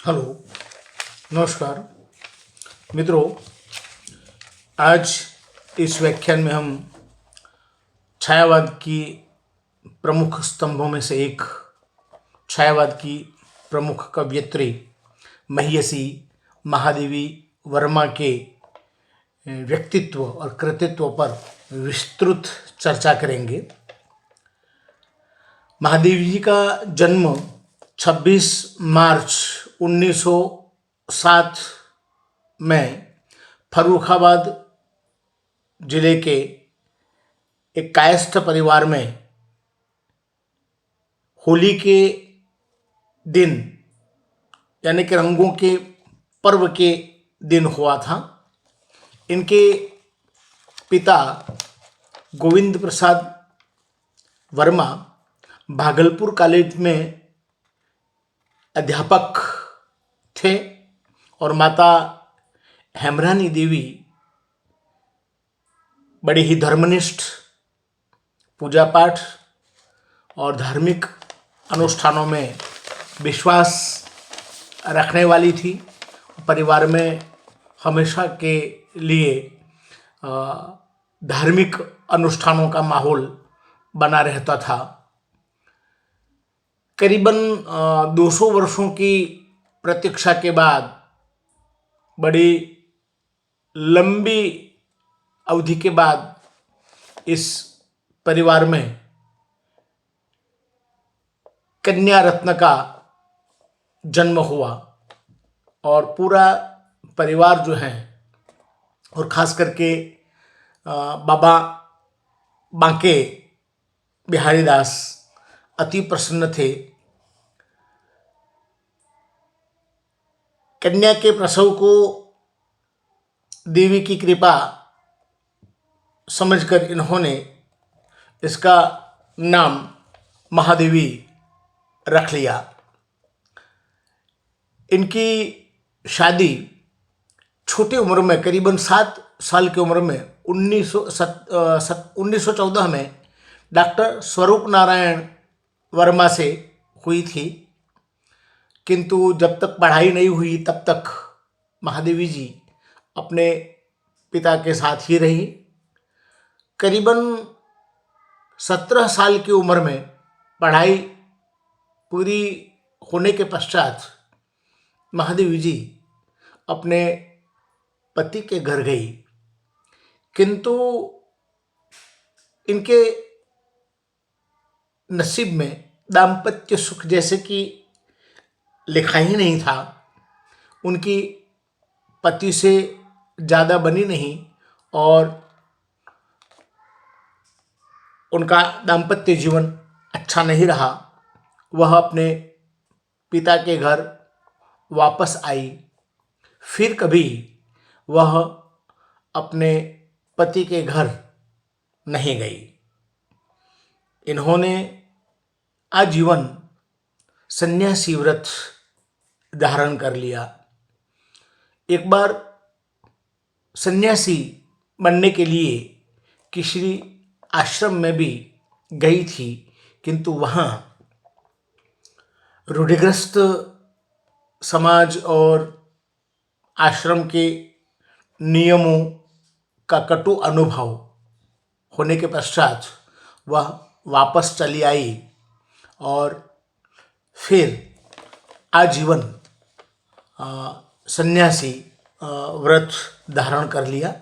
Hello, नमस्कार मित्रों। आज इस व्याख्यान में हम छायावाद की प्रमुख स्तंभों में से एक, छायावाद की प्रमुख कवयित्री महिषी महादेवी वर्मा के व्यक्तित्व और कृतित्व पर विस्तृत चर्चा करेंगे। महादेवी जी का जन्म 26 मार्च 1907 में फर्रुखाबाद जिले के एक कायस्थ परिवार में होली के दिन यानी कि रंगों के पर्व के दिन हुआ था। इनके पिता गोविंद प्रसाद वर्मा भागलपुर कॉलेज में अध्यापक थे और माता हेमरानी देवी बड़े ही धर्मनिष्ठ, पूजा पाठ और धार्मिक अनुष्ठानों में विश्वास रखने वाली थी। परिवार में हमेशा के लिए धार्मिक अनुष्ठानों का माहौल बना रहता था। करीबन 200 वर्षों की प्रतीक्षा के बाद, बड़ी लंबी अवधि के बाद इस परिवार में कन्या रत्न का जन्म हुआ और पूरा परिवार जो है, और खास करके बाबा बांके बिहारी दास अति प्रसन्न थे। कन्या के प्रसव को देवी की कृपा समझकर इन्होंने इसका नाम महादेवी रख लिया। इनकी शादी छोटी उम्र में, करीबन 7 साल की उम्र में 1914 में डॉक्टर स्वरूप नारायण वर्मा से हुई थी। किंतु जब तक पढ़ाई नहीं हुई तब तक महादेवी जी अपने पिता के साथ ही रही। करीबन 17 साल की उम्र में पढ़ाई पूरी होने के पश्चात महादेवी जी अपने पति के घर गई, किंतु इनके नसीब में दाम्पत्य सुख जैसे कि लिखा ही नहीं था। उनकी पति से ज़्यादा बनी नहीं और उनका दाम्पत्य जीवन अच्छा नहीं रहा। वह अपने पिता के घर वापस आई। फिर कभी वह अपने पति के घर नहीं गई। इन्होंने आजीवन सन्यासी व्रत धारण कर लिया। एक बार सन्यासी बनने के लिए किसी आश्रम में भी गई थी, किंतु वहाँ रूढ़िग्रस्त समाज और आश्रम के नियमों का कटु अनुभव होने के पश्चात वह वापस चली आई और फिर आजीवन सन्यासी व्रत धारण कर लिया।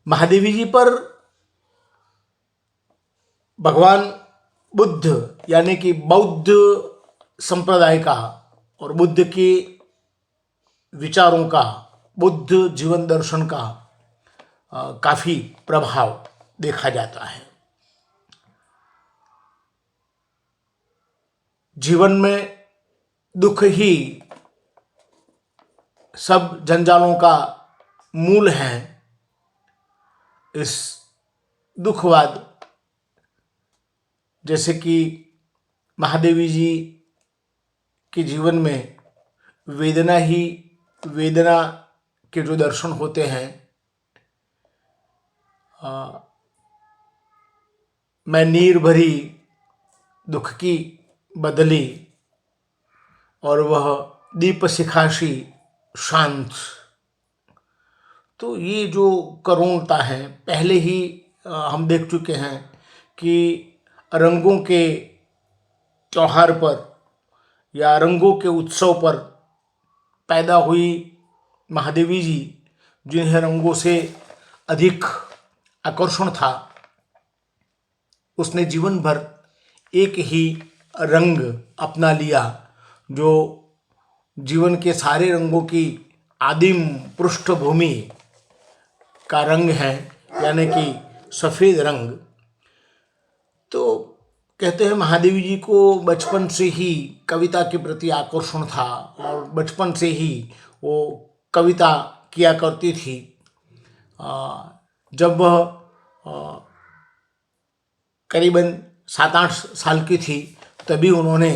महादेवी जी पर भगवान बुद्ध यानी कि बौद्ध संप्रदाय का और बुद्ध के विचारों का, बुद्ध जीवन दर्शन का काफ़ी प्रभाव देखा जाता है। जीवन में दुख ही सब जंजालों का मूल है। इस दुखवाद, जैसे कि महादेवी जी के जीवन में वेदना ही वेदना के जो दर्शन होते हैं, मैं नीर भरी दुख की बदली और वह दीप शिखाशी शांत। तो ये जो करुणता है, पहले ही हम देख चुके हैं कि रंगों के त्योहार पर या रंगों के उत्सव पर पैदा हुई महादेवी जी, जिन्हें रंगों से अधिक आकर्षण था, उसने जीवन भर एक ही रंग अपना लिया, जो जीवन के सारे रंगों की आदिम पृष्ठभूमि का रंग है, यानी कि सफ़ेद रंग। तो कहते हैं महादेवी जी को बचपन से ही कविता के प्रति आकर्षण था और बचपन से ही वो कविता किया करती थी। जब वह करीबन 7-8 साल की थी, तभी उन्होंने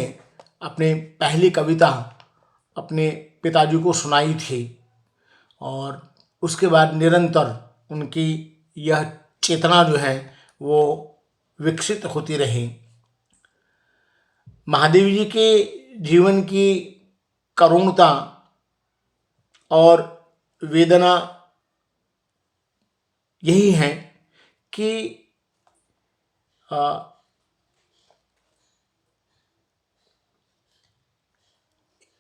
अपनी पहली कविता अपने पिताजी को सुनाई थी और उसके बाद निरंतर उनकी यह चेतना जो है वो विकसित होती रही। महादेवी जी के जीवन की करुणता और वेदना यही है कि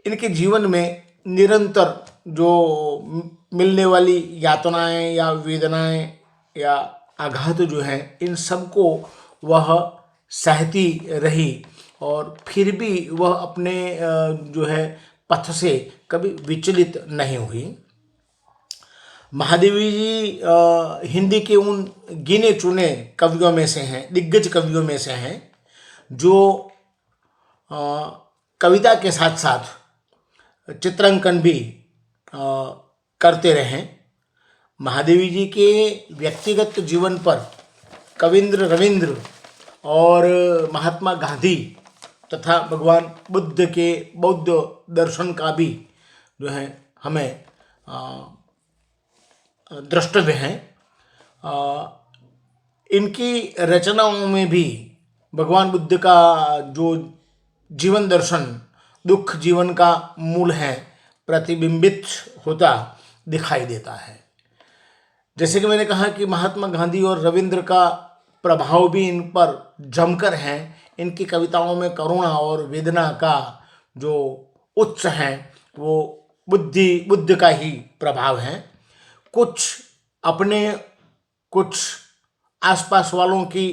इनके जीवन में निरंतर जो मिलने वाली यातनाएं या वेदनाएं या आघात जो हैं, इन सबको वह सहती रही और फिर भी वह अपने जो है पथ से कभी विचलित नहीं हुई। महादेवी जी हिंदी के उन गिने चुने कवियों में से हैं, दिग्गज कवियों में से हैं, जो कविता के साथ साथ चित्रांकन भी करते रहें। महादेवी जी के व्यक्तिगत जीवन पर कविंद्र रविंद्र और महात्मा गांधी तथा भगवान बुद्ध के बौद्ध दर्शन का भी जो है हमें द्रष्टव्य है। इनकी रचनाओं में भी भगवान बुद्ध का जो जीवन दर्शन दुख जीवन का मूल है, प्रतिबिंबित होता दिखाई देता है। जैसे कि मैंने कहा कि महात्मा गांधी और रविंद्र का प्रभाव भी इन पर जमकर है। इनकी कविताओं में करुणा और वेदना का जो उच्च है वो बुद्ध का ही प्रभाव है। कुछ अपने, कुछ आसपास वालों की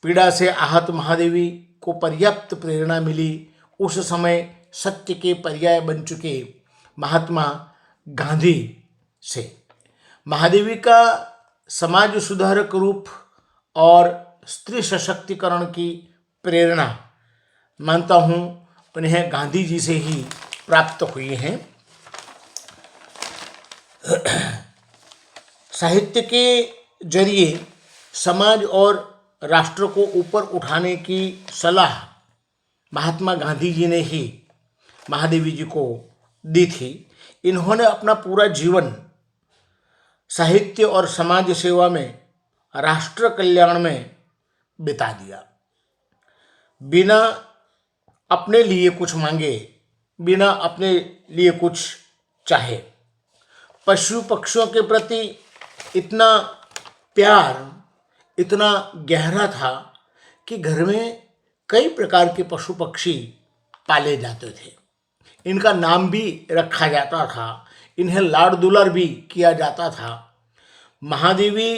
पीड़ा से आहत महादेवी को पर्याप्त प्रेरणा मिली। उस समय सत्य के पर्याय बन चुके महात्मा गांधी से महादेवी का समाज सुधारक रूप और स्त्री सशक्तिकरण की प्रेरणा मानता हूँ उन्हें गांधी जी से ही प्राप्त हुई हैं। साहित्य के जरिए समाज और राष्ट्र को ऊपर उठाने की सलाह महात्मा गांधी जी ने ही महादेवी जी को दी थी। इन्होंने अपना पूरा जीवन साहित्य और समाज सेवा में, राष्ट्र कल्याण में बिता दिया, बिना अपने लिए कुछ मांगे, बिना अपने लिए कुछ चाहे। पशु पक्षियों के प्रति इतना प्यार, इतना गहरा था कि घर में कई प्रकार के पशु पक्षी पाले जाते थे। इनका नाम भी रखा जाता था, इन्हें लाड़ दुलार भी किया जाता था। महादेवी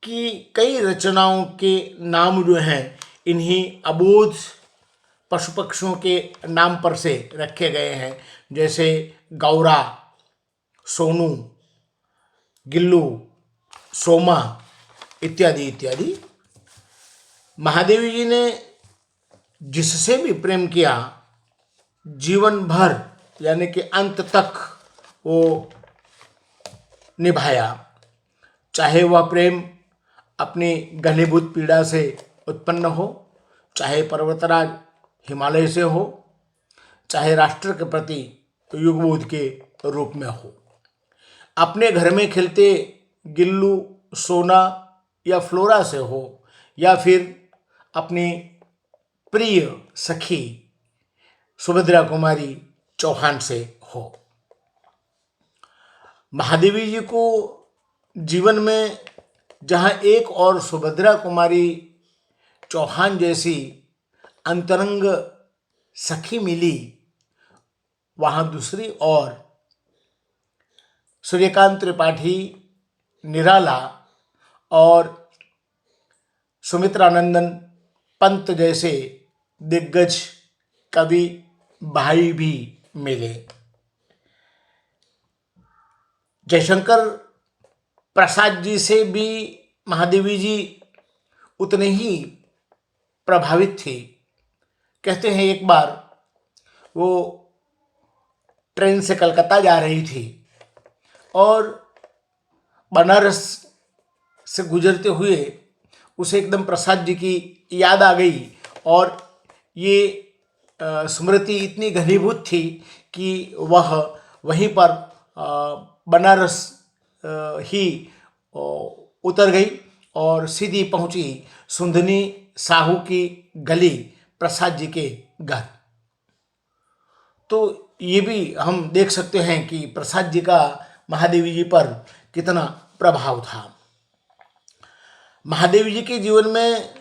की कई रचनाओं के नाम जो हैं इन्हीं अबोध पशु पक्षियों के नाम पर से रखे गए हैं, जैसे गौरा, सोनू, गिल्लू, सोमा इत्यादि इत्यादि। महादेवी जी ने जिससे भी प्रेम किया, जीवन भर यानी कि अंत तक वो निभाया। चाहे वह प्रेम अपनी घनीभूत पीड़ा से उत्पन्न हो, चाहे पर्वतराज हिमालय से हो, चाहे राष्ट्र के प्रति युगबोध के रूप में हो। अपने घर में खिलते गिल्लू, सोना या फ्लोरा से हो, या फिर अपनी प्रिय सखी सुभद्रा कुमारी चौहान से हो। महादेवी जी को जीवन में जहाँ एक और सुभद्रा कुमारी चौहान जैसी अंतरंग सखी मिली, वहाँ दूसरी ओर सूर्यकांत त्रिपाठी निराला और सुमित्रानंदन पंत जैसे दिग्गज कवि भाई भी मिले। जयशंकर प्रसाद जी से भी महादेवी जी उतने ही प्रभावित थी। कहते हैं एक बार वो ट्रेन से कलकत्ता जा रही थी और बनारस से गुजरते हुए उसे एकदम प्रसाद जी की याद आ गई और ये स्मृति इतनी घनीभूत थी कि वह वहीं पर बनारस ही उतर गई और सीधी पहुंची सुंदनी साहू की गली प्रसाद जी के घर। तो ये भी हम देख सकते हैं कि प्रसाद जी का महादेवी जी पर कितना प्रभाव था। महादेवी जी के जीवन में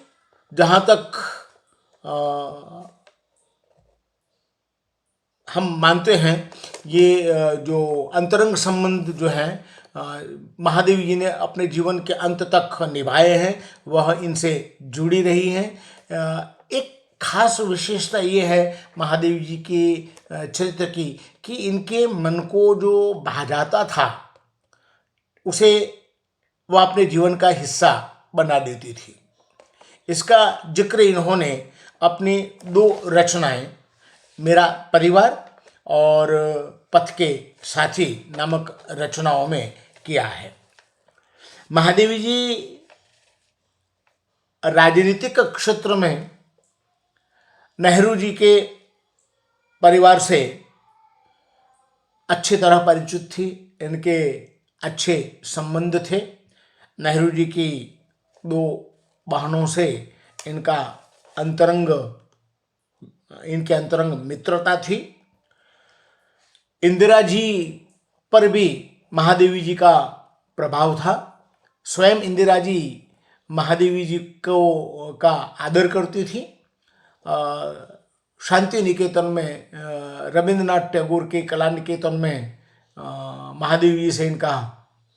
जहाँ तक हम मानते हैं ये जो अंतरंग संबंध जो है महादेवी जी ने अपने जीवन के अंत तक निभाए हैं, वह इनसे जुड़ी रही हैं। एक खास विशेषता ये है महादेवी जी के चरित्र की कि इनके मन को जो भा जाता था उसे वह अपने जीवन का हिस्सा बना देती थी। इसका जिक्र इन्होंने अपनी दो रचनाएं मेरा परिवार और पथ के साथी नामक रचनाओं में किया है। महादेवी जी राजनीतिक क्षेत्र में नेहरू जी के परिवार से अच्छी तरह परिचित थी। इनके अच्छे संबंध थे। नेहरू जी की दो बहनों से इनके अंतरंग मित्रता थी। इंदिरा जी पर भी महादेवी जी का प्रभाव था। स्वयं इंदिरा जी महादेवी जी का आदर करती थी। शांति निकेतन में रविंद्रनाथ टैगोर के कला निकेतन में महादेवी जी से इनका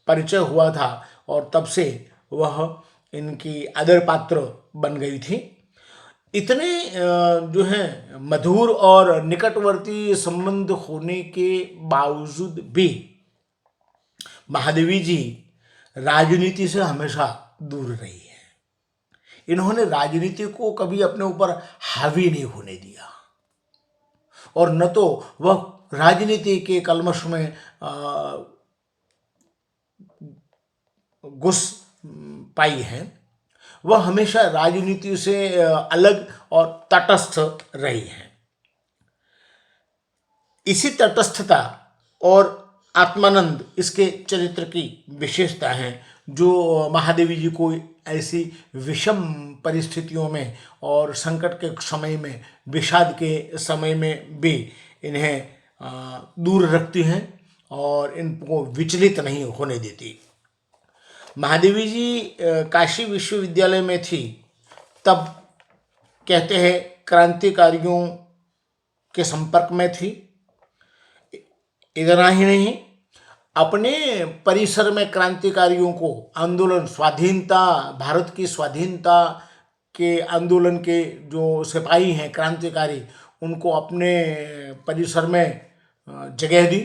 परिचय हुआ था और तब से वह इनकी आदर पात्र बन गई थी। इतने जो है मधुर और निकटवर्ती संबंध होने के बावजूद भी महादेवी जी राजनीति से हमेशा दूर रही है। इन्होंने राजनीति को कभी अपने ऊपर हावी नहीं होने दिया और न तो वह राजनीति के कलमश में घुस पाई है। वह हमेशा राजनीति से अलग और तटस्थ रही है। इसी तटस्थता और आत्मानंद इसके चरित्र की विशेषता है जो महादेवी जी को ऐसी विषम परिस्थितियों में और संकट के समय में, विषाद के समय में भी इन्हें दूर रखती हैं और इनको विचलित नहीं होने देती। महादेवी जी काशी विश्वविद्यालय में थी तब कहते हैं क्रांतिकारियों के संपर्क में थी। इतना ही नहीं, अपने परिसर में क्रांतिकारियों को आंदोलन, स्वाधीनता, भारत की स्वाधीनता के आंदोलन के जो सिपाही हैं क्रांतिकारी, उनको अपने परिसर में जगह दी।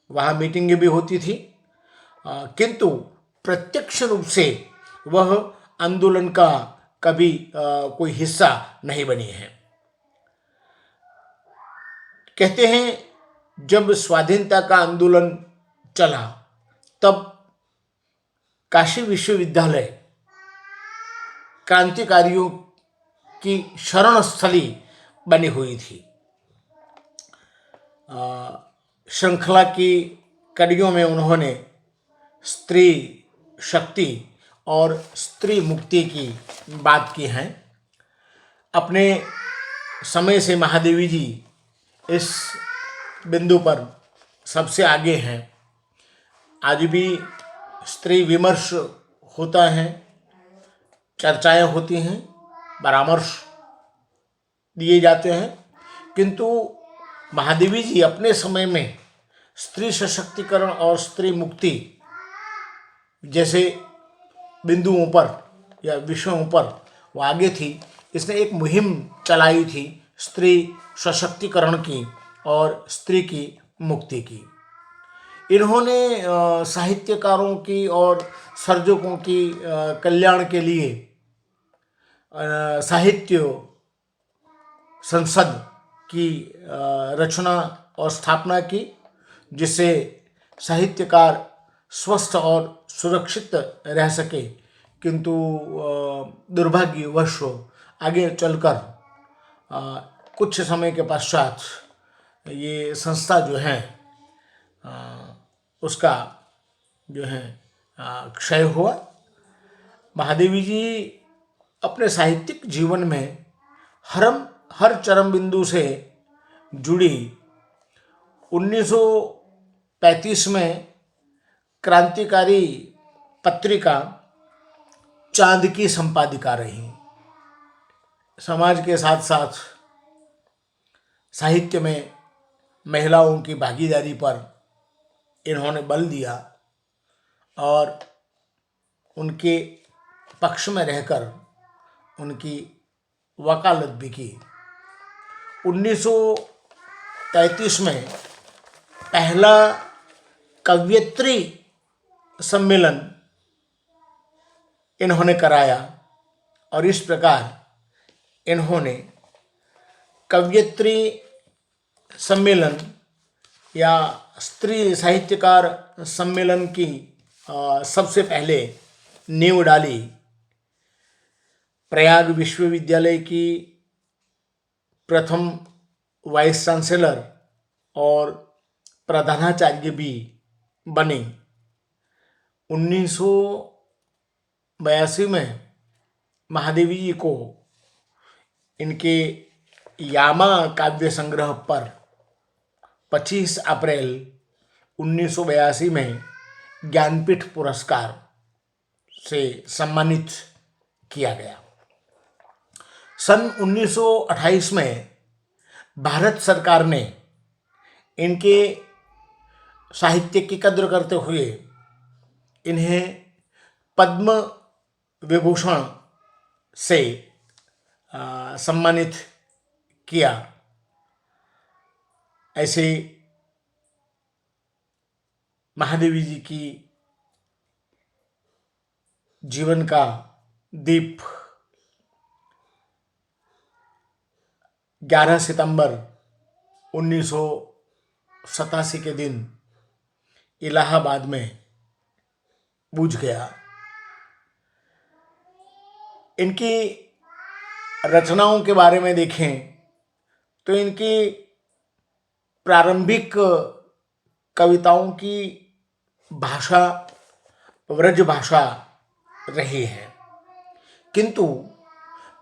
वहाँ मीटिंगें भी होती थी किंतु प्रत्यक्ष रूप से वह आंदोलन का कभी कोई हिस्सा नहीं बनी है। कहते हैं जब स्वाधीनता का आंदोलन चला तब काशी विश्वविद्यालय क्रांतिकारियों की शरण स्थली बनी हुई थी। श्रृंखला की कड़ियों में उन्होंने स्त्री शक्ति और स्त्री मुक्ति की बात की है। अपने समय से महादेवी जी इस बिंदु पर सबसे आगे हैं। आज भी स्त्री विमर्श होता है, चर्चाएं होती हैं, परामर्श दिए जाते हैं, किंतु महादेवी जी अपने समय में स्त्री सशक्तिकरण और स्त्री मुक्ति जैसे बिंदुओं पर या विषयों पर वो आगे थी। इसने एक मुहिम चलाई थी स्त्री सशक्तिकरण की और स्त्री की मुक्ति की। इन्होंने साहित्यकारों की और सर्जकों की कल्याण के लिए साहित्य संसद की रचना और स्थापना की, जिससे साहित्यकार स्वस्थ और सुरक्षित रह सके। किंतु दुर्भाग्यवश आगे चलकर कुछ समय के पश्चात ये संस्था जो है उसका जो है क्षय हुआ। महादेवी जी अपने साहित्यिक जीवन में हर चरम बिंदु से जुड़ी 1935 में क्रांतिकारी पत्रिका चांद की संपादिका रही। समाज के साथ साथ साहित्य में महिलाओं की भागीदारी पर इन्होंने बल दिया और उनके पक्ष में रहकर उनकी वकालत भी की। 1933 में पहला कवयित्री सम्मेलन इन्होंने कराया और इस प्रकार इन्होंने कवयित्री सम्मेलन या स्त्री साहित्यकार सम्मेलन की सबसे पहले नींव डाली। प्रयाग विश्वविद्यालय की प्रथम वाइस चांसलर और प्रधानाचार्य भी बनी। 1982 में महादेवी जी को इनके यामा काव्य संग्रह पर 25 अप्रैल 1982 में ज्ञानपीठ पुरस्कार से सम्मानित किया गया। सन 1928 में भारत सरकार ने इनके साहित्य की कद्र करते हुए इन्हें पद्म विभूषण से सम्मानित किया। ऐसे महादेवी जी की जीवन का दीप 11 सितंबर 1987 के दिन इलाहाबाद में बुझ गया। इनकी रचनाओं के बारे में देखें तो इनकी प्रारंभिक कविताओं की भाषा व्रज भाषा रही है, किंतु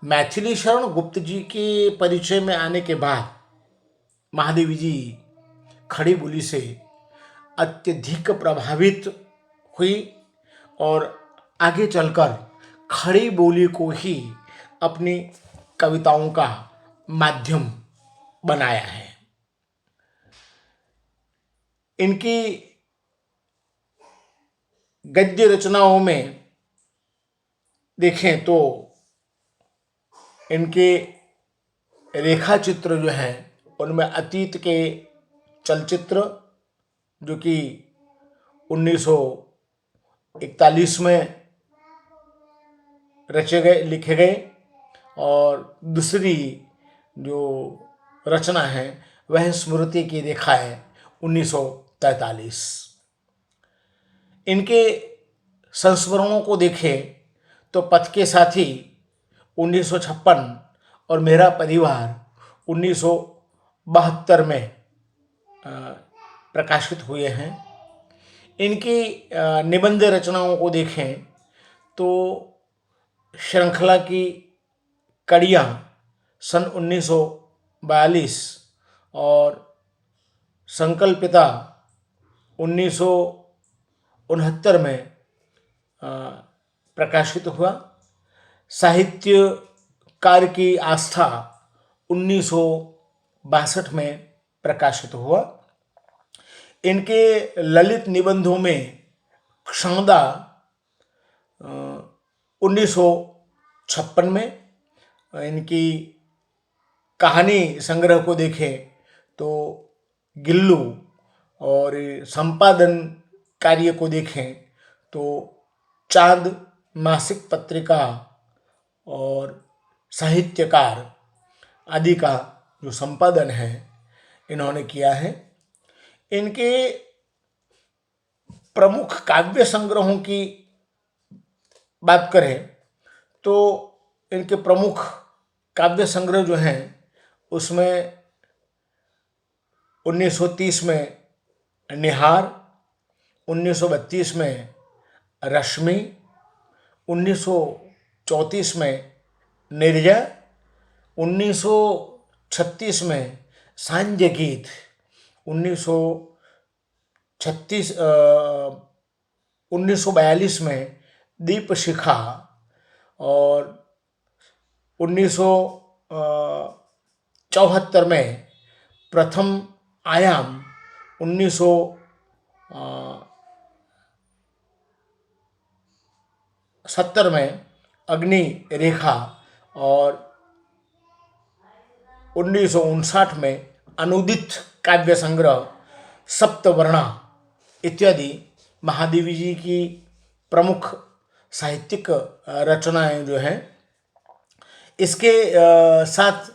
मैथिली शरण गुप्त जी के परिचय में आने के बाद महादेवी जी खड़ी बोली से अत्यधिक प्रभावित हुई और आगे चलकर खड़ी बोली को ही अपनी कविताओं का माध्यम बनाया है। इनकी गद्य रचनाओं में देखें तो इनके रेखा चित्र जो हैं उनमें अतीत के चलचित्र जो कि 1941 में रचे गए लिखे गए, और दूसरी जो रचना है वह स्मृति की रेखा है 1943। इनके संस्मरणों को देखें तो पथ के साथी 1956 और मेरा परिवार 1972 में प्रकाशित हुए हैं। इनकी निबंध रचनाओं को देखें तो श्रृंखला की कड़ियाँ सन 1942 और संकल्पिता 1969 में प्रकाशित हुआ। साहित्यकार की आस्था 1962 में प्रकाशित हुआ। इनके ललित निबंधों में क्षमदा 1956 में, इनकी कहानी संग्रह को देखें तो गिल्लू, और संपादन कार्य को देखें तो चांद मासिक पत्रिका और साहित्यकार आदि का जो संपादन है इन्होंने किया है। इनके प्रमुख काव्य संग्रहों की बात करें तो इनके प्रमुख काव्य संग्रह जो हैं उसमें 1930 में निहार, 1932 में रश्मि, 1934 में निर्जय, 1936 में सांझ गीत, 1942 में दीपशिखा, और 1974 में प्रथम आयाम, 1970 में अग्नि रेखा, और 1959 में अनुदित काव्य संग्रह सप्तवर्णा इत्यादि महादेवी जी की प्रमुख साहित्यिक रचनाएं जो हैं। इसके साथ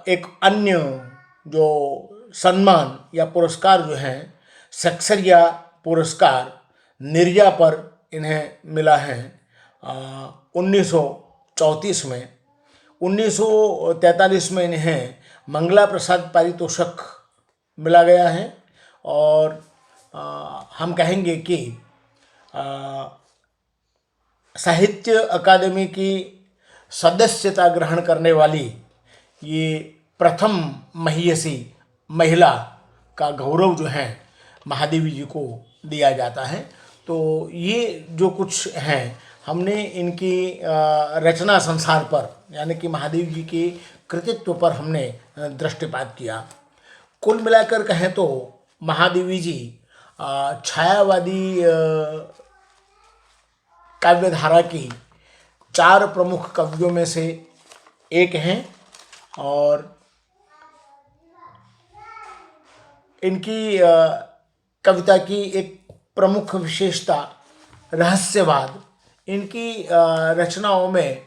एक अन्य जो सम्मान या पुरस्कार जो हैं, सक्सेरिया पुरस्कार निर्जा पर इन्हें मिला है 1934 में। 1943 में इन्हें मंगला प्रसाद पारितोषक मिला गया है, और हम कहेंगे कि साहित्य अकादमी की सदस्यता ग्रहण करने वाली ये प्रथम महियसी महिला का गौरव जो है महादेवी जी को दिया जाता है। तो ये जो कुछ हैं हमने इनकी रचना संसार पर, यानी कि महादेवी जी के कृतित्व पर हमने दृष्टिपात किया। कुल मिलाकर कहें तो महादेवी जी छायावादी काव्यधारा की 4 प्रमुख कवियों में से एक हैं, और इनकी कविता की एक प्रमुख विशेषता रहस्यवाद। इनकी रचनाओं में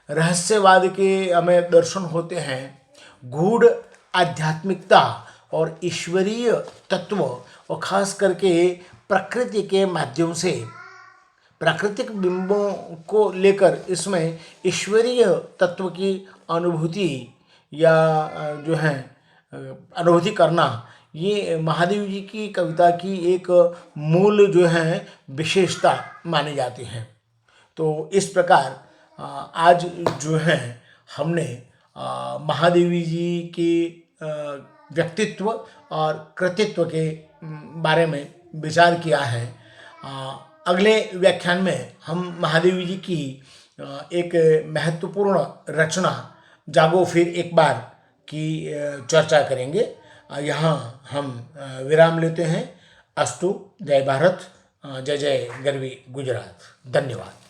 रहस्यवाद के हमें दर्शन होते हैं। गूढ़ आध्यात्मिकता और ईश्वरीय तत्व, और खास करके प्रकृति के माध्यम से प्राकृतिक बिंबों को लेकर इसमें ईश्वरीय तत्व की अनुभूति या जो है अनुभूति करना, ये महादेव जी की कविता की एक मूल जो है विशेषता मानी जाती है। तो इस प्रकार आज जो है हमने महादेवी जी के व्यक्तित्व और कृतित्व के बारे में विचार किया है। अगले व्याख्यान में हम महादेवी जी की एक महत्वपूर्ण रचना जागो फिर एक बार की चर्चा करेंगे। यहाँ हम विराम लेते हैं। अस्तु। जय भारत। जय जय गरवी गुजरात। धन्यवाद।